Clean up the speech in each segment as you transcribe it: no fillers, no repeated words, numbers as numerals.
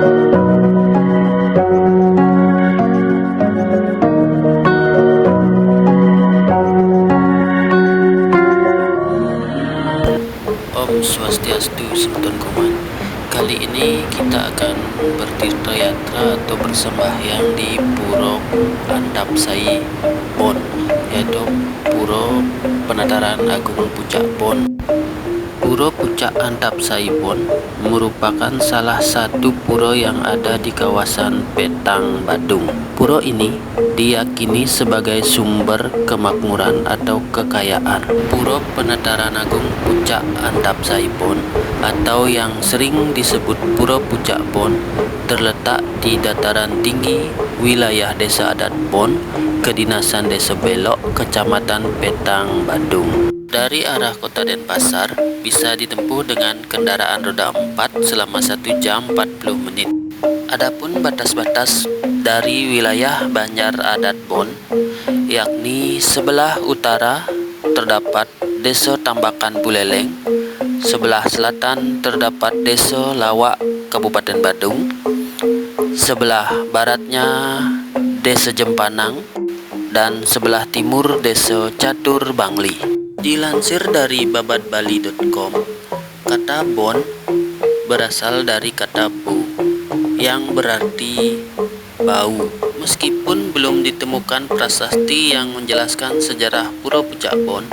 Om Swastiastu, Sultan Kuman. Kali ini kita akan bertirta yatra atau bersembahyang di Puro Antapsai Bon, yaitu Puro Penataran Agung Pucak Bon. Puro Pucak Antapsai Bon merupakan salah satu puro yang ada di kawasan Petang, Badung. Puro ini diyakini sebagai sumber kemakmuran atau kekayaan. Puro Penataran Agung Pucak Antapsai Bon atau yang sering disebut Puro Pucak Bon terletak di dataran tinggi wilayah Desa Adat Bon, Kedinasan Desa Belok, Kecamatan Petang, Badung. Dari arah Kota Denpasar bisa ditempuh dengan kendaraan roda 4 selama 1 jam 40 menit. Adapun batas-batas dari wilayah Banjar Adat Bon, yakni sebelah utara terdapat Desa Tambakan Buleleng, sebelah selatan terdapat Desa Lawak, Kabupaten Badung, sebelah baratnya Desa Jempanang, dan sebelah timur Desa Catur Bangli. Dilansir dari babadbali.com, kata Bon berasal dari kata bu yang berarti bau. Meskipun belum ditemukan prasasti yang menjelaskan sejarah Puro Pucak Bon,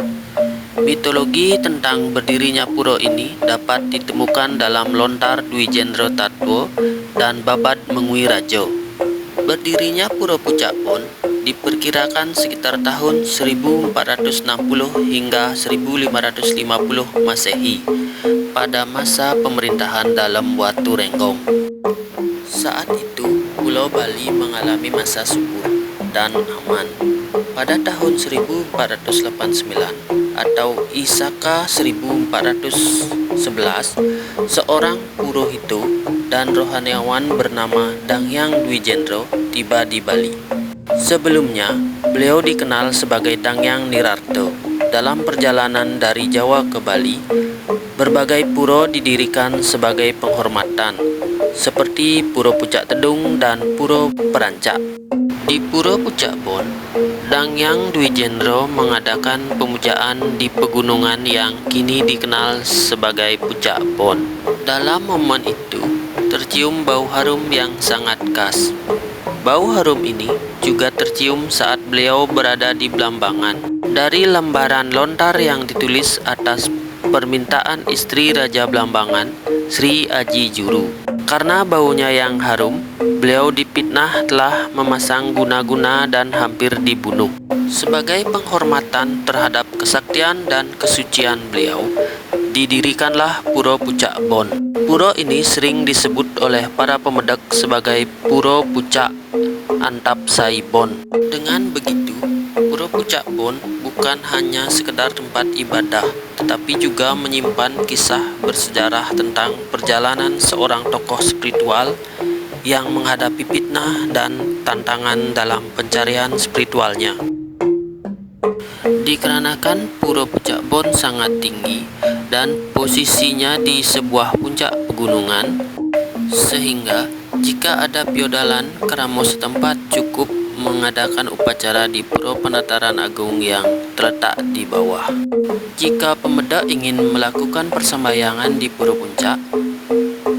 mitologi tentang berdirinya puro ini dapat ditemukan dalam Lontar Dwi Jendro Tatwo dan Babad Mengui Rajo. Berdirinya Puro Pucak Bon diperkirakan sekitar tahun 1460 hingga 1550 Masehi pada masa pemerintahan Dalem Watu Renggong. Saat itu Pulau Bali mengalami masa subur dan aman. Pada tahun 1489 atau Isaka 1411, seorang purohito dan rohaniawan bernama Danghyang Dwi Jendro tiba di Bali. Sebelumnya, beliau dikenal sebagai Danghyang Nirarto. Dalam perjalanan dari Jawa ke Bali, berbagai puro didirikan sebagai penghormatan, seperti Puro Pucak Tedung dan Puro Perancak. Di Puro Pucak Bon, Danghyang Dwi Jendro mengadakan pemujaan di pegunungan yang kini dikenal sebagai Pucak Bon. Dalam momen itu, tercium bau harum yang sangat khas. Bau harum ini juga tercium saat beliau berada di Blambangan. Dari lembaran lontar yang ditulis atas permintaan istri Raja Blambangan, Sri Aji Juru. Karena baunya yang harum, beliau dipitnah telah memasang guna-guna dan hampir dibunuh. Sebagai penghormatan terhadap kesaktian dan kesucian beliau, didirikanlah Puro Pucak Bon. Puro ini sering disebut oleh para pemedek sebagai Puro Pucak Antapsai Bon. Dengan begitu, Puro Pucak Bon bukan hanya sekedar tempat ibadah, tetapi juga menyimpan kisah bersejarah tentang perjalanan seorang tokoh spiritual yang menghadapi fitnah dan tantangan dalam pencarian spiritualnya. Dikarenakan Puro Pucak Bon sangat tinggi dan posisinya di sebuah puncak pegunungan, sehingga jika ada piodalan, keramo setempat cukup mengadakan upacara di Puro Penataran Agung yang terletak di bawah. Jika pemedek ingin melakukan persembahyangan di Puro Puncak,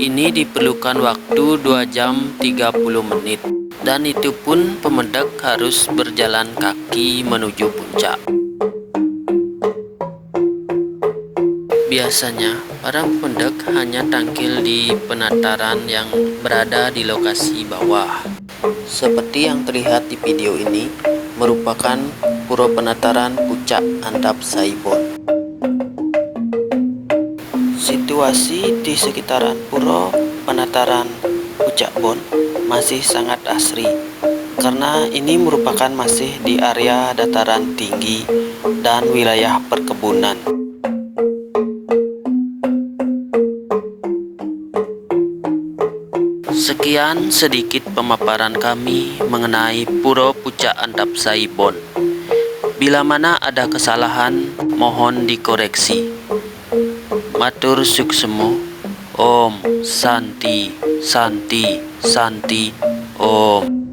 ini diperlukan waktu 2 jam 30 menit, dan itu pun pemedek harus berjalan kaki menuju puncak. Biasanya, para pemedek hanya tangkil di penataran yang berada di lokasi bawah. Seperti yang terlihat di video ini, merupakan Puro Penataran Pucak Antapsai Bon. Situasi di sekitaran Puro Penataran Pucak Bon masih sangat asri, karena ini merupakan masih di area dataran tinggi dan wilayah perkebunan. Sekian sedikit pemaparan kami mengenai Puro Pucak Antapsai Bon. Bila mana ada kesalahan, mohon dikoreksi. Matur suksemo. Om Santi Santi Santi Om.